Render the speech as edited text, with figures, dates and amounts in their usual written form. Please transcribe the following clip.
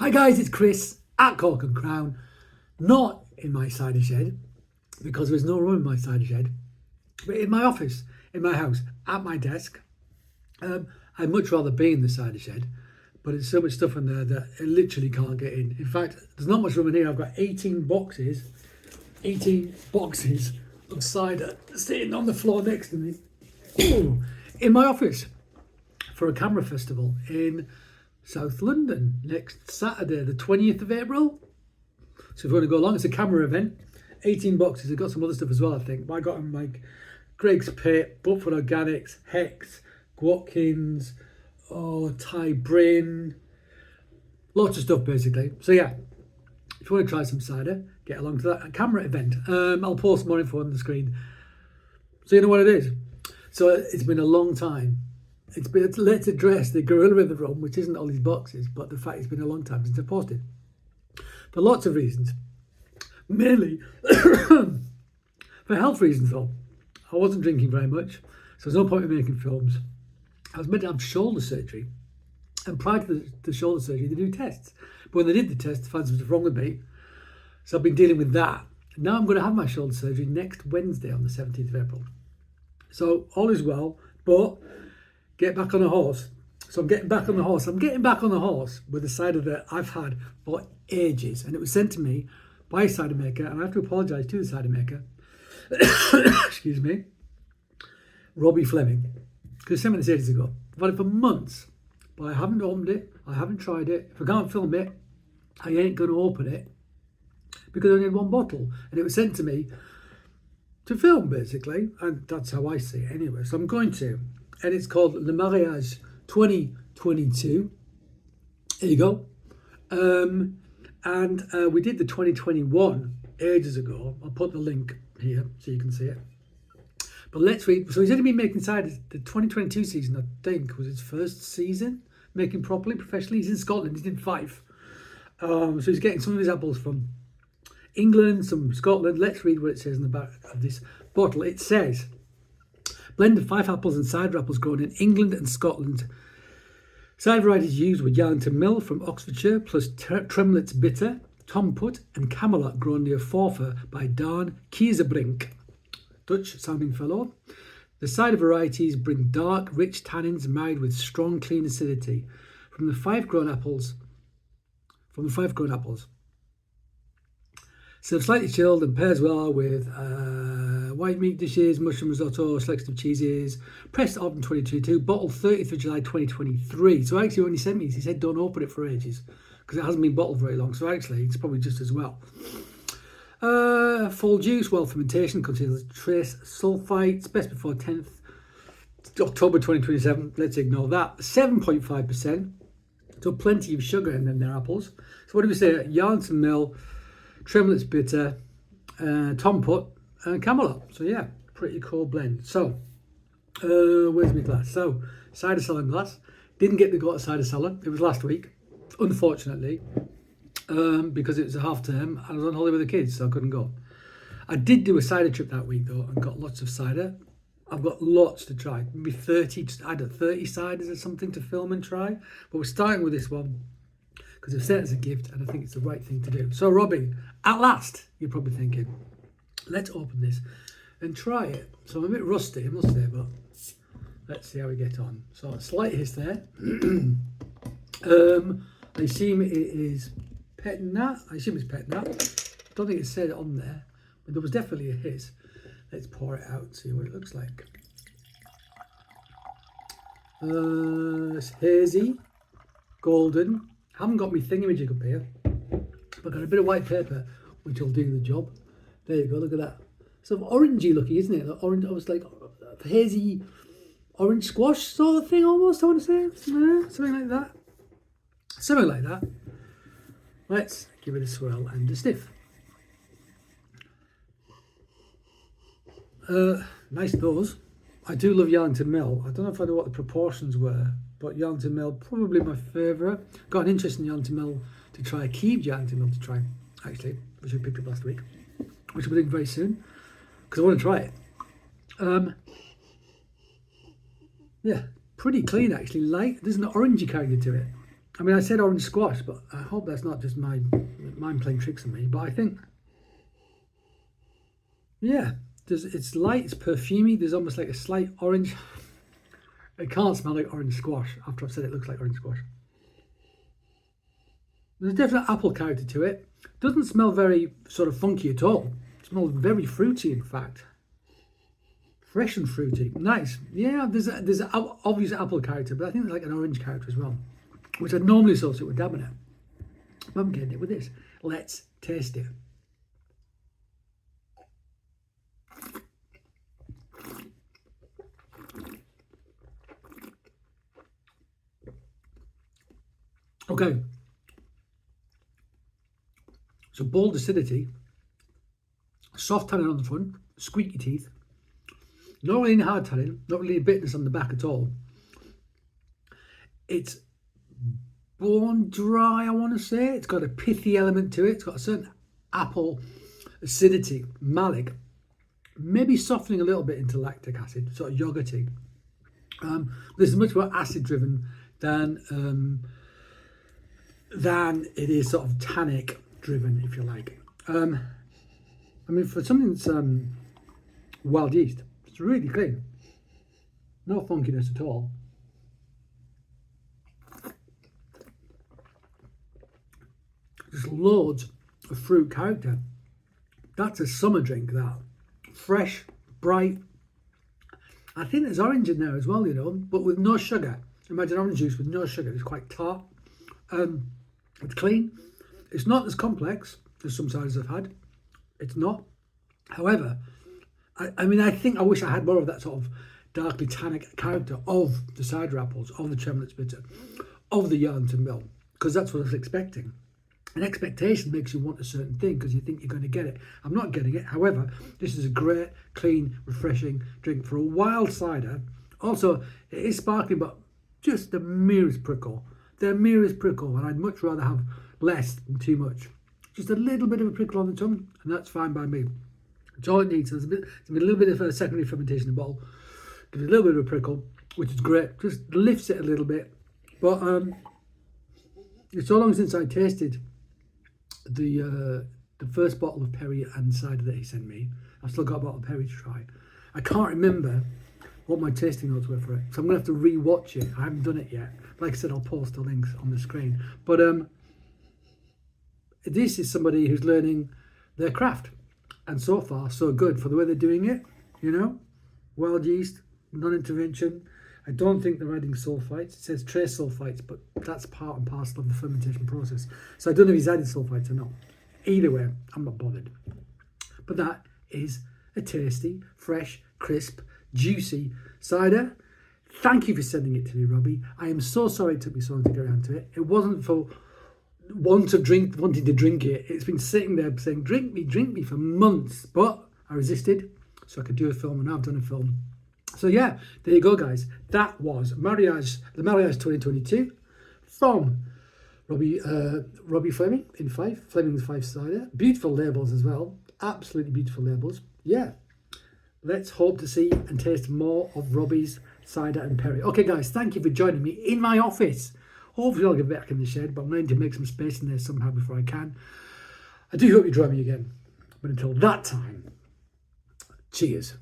Hi guys, it's Chris at Cork and Crown, not in my cider shed because there's no room in my cider shed, but in my office, in my house, at my desk. I'd much rather be in the cider shed, but there's so much stuff in there that it literally can't get in. In fact, there's not much room in here. I've got 18 boxes of cider sitting on the floor next to me in my office for a camera festival in South London next Saturday, the 20th of April. So if you want to go along, it's a camera event. 18 boxes. I've got some other stuff as well, I think. I got them like Greg's Pit, Butford Organics, Hex, Watkins, Thai Bryn, lots of stuff basically. So yeah, if you want to try some cider, get along to that camera event. I'll post more info on the screen so you know what it is. So it's been a long time. Let's address the gorilla in the room, which isn't all these boxes, but the fact it's been a long time since I posted. For lots of reasons. Mainly for health reasons though. I wasn't drinking very much, so there's no point in making films. I was meant to have shoulder surgery, and prior to the shoulder surgery they do tests. But when they did the test, they found something wrong with me. So I've been dealing with that. Now I'm going to have my shoulder surgery next Wednesday on the 17th of April. So all is well, but get back on a horse. So I'm getting back on the horse. I'm getting back on the horse with a cider that I've had for ages. And it was sent to me by a cider maker. And I have to apologise to the cider maker. Excuse me. Robbie Fleming. Because he sent me this ages ago. I've had it for months. But I haven't opened it. I haven't tried it. If I can't film it, I ain't going to open it. Because I only had one bottle. And it was sent to me to film, basically. And that's how I see it anyway. So I'm going to. And it's called Le Mariage 2022. There you go. And we did the 2021 ages ago. I'll put the link here so you can see it. But let's read. So he's only been making cider. The 2022 season, I think, was his first season making properly, professionally. He's in Scotland. He's in Fife. So he's getting some of his apples from England, some from Scotland. Let's read what it says in the back of this bottle. It says, blend of Fife apples and cider apples grown in England and Scotland. Cider varieties used were Yarlington Mill from Oxfordshire, plus Tremlett's Bitter, Tom Put, and Camelot grown near Forfar by Daan Kieserbrink, Dutch sounding fellow. The cider varieties bring dark, rich tannins married with strong, clean acidity from the Fife grown apples. Served slightly chilled and pairs well with white meat dishes, mushroom risotto, selection of cheeses. Pressed autumn 2022, bottled 30th of July 2023. So actually when he sent me this, he said don't open it for ages because it hasn't been bottled very long. So actually it's probably just as well. Full juice, well fermentation, contains trace sulfites, best before 10th October 2027. Let's ignore that. 7.5%. So plenty of sugar in them, their apples. So what do we say? Yarlington Mill, Tremlett's Bitter, Tom Put, and Camelot. So yeah, pretty cool blend. So where's my glass? So cider cellar glass. Didn't get to go to cider cellar. It was last week, unfortunately, because it was a half term and I was on holiday with the kids, so I couldn't go. I did do a cider trip that week though and got lots of cider. I've got lots to try. Maybe 30, I don't know, 30 ciders or something to film and try. But we're starting with this one because it's sent as a gift and I think it's the right thing to do. So Robbie, at last, you're probably thinking, let's open this and try it. So I'm a bit rusty, I must say, but let's see how we get on. So a slight hiss there. I assume it is pet nat. I assume it's pet nat. Don't think it said it on there, but there was definitely a hiss. Let's pour it out and see what it looks like. It's hazy, golden. Haven't got my thingamajig up here, but got a bit of white paper, which will do the job. There you go, look at that. Sort of orangey looking, isn't it? Like orange, almost like hazy orange squash sort of thing almost, I want to say. Something like that. Something like that. Let's give it a swirl and a sniff. Nice nose. I do love Yarlington Mill. I don't know if I know what the proportions were, but Yarlington Mill, probably my favourite. Got an interest in Yarlington Mill to try, Keeved Yarlington Mill to try, actually, which I picked up last week, which we're doing very soon, because I want to try it. Yeah, pretty clean actually, light. There's an orangey character to it. I mean, I said orange squash, but I hope that's not just my mind playing tricks on me. But I think, yeah, it's light, it's perfumey. There's almost like a slight orange. It can't smell like orange squash after I've said it looks like orange squash. There's a definite apple character to it. Doesn't smell very sort of funky at all. It smells very fruity, in fact. Fresh and fruity. Nice. Yeah, there's an obvious apple character, but I think there's like an orange character as well, which I'd normally associate with Dabinet. But I'm getting it with this. Let's taste it. Okay. So bold acidity, soft tannin on the front, squeaky teeth, not really hard tannin, not really a bitterness on the back at all. It's bone dry, I want to say. It's got a pithy element to it. It's got a certain apple acidity, malic, maybe softening a little bit into lactic acid, sort of yogurty. This is much more acid driven than it is sort of tannic driven, if you like. I mean, for something that's wild yeast, it's really clean. No funkiness at all. Just loads of fruit character. That's a summer drink, that. Fresh, bright. I think there's orange in there as well, you know, but with no sugar. Imagine orange juice with no sugar. It's quite tart. It's clean. It's not as complex as some ciders I've had. It's not. However, I mean, I think I wish I had more of that sort of darkly tannic character of the cider apples, of the tremolets bitter, of the Yarnton Mill, because that's what I was expecting. An expectation makes you want a certain thing because you think you're going to get it. I'm not getting it. However, this is a great, clean, refreshing drink for a wild cider. Also, it is sparkling, but just the merest prickle. The merest prickle, and I'd much rather have less than too much. Just a little bit of a prickle on the tongue, and that's fine by me. It's all it needs. There's a little bit of a secondary fermentation in the bottle. Gives it a little bit of a prickle, which is great. Just lifts it a little bit. But it's so long since I tasted the first bottle of Perry and cider that he sent me. I've still got a bottle of Perry to try. I can't remember what my tasting notes were for it, so I'm gonna have to re-watch it. I haven't done it yet. Like I said, I'll post the links on the screen. But this is somebody who's learning their craft, and so far so good for the way they're doing it. You know, wild yeast, non-intervention. I don't think they're adding sulfites. It says trace sulfites, but that's part and parcel of the fermentation process. So I don't know if he's added sulfites or not. Either way, I'm not bothered. But that is a tasty, fresh, crisp, juicy cider. Thank you for sending it to me, Robbie. I am so sorry it took me so long to get around to it. It wasn't for wanting to drink it. It's been sitting there saying, drink me for months. But I resisted, so I could do a film, and I've done a film. So yeah, there you go, guys. That was the Mariage 2022 from Robbie Fleming in Fife, Fleming's Fife cider. Beautiful labels as well. Absolutely beautiful labels. Yeah. Let's hope to see and taste more of Robbie's cider and Perry. Okay, guys, thank you for joining me in my office. Hopefully I'll get back in the shed, but I'm going to make some space in there somehow before I can. I do hope you join me again. But until that time, cheers.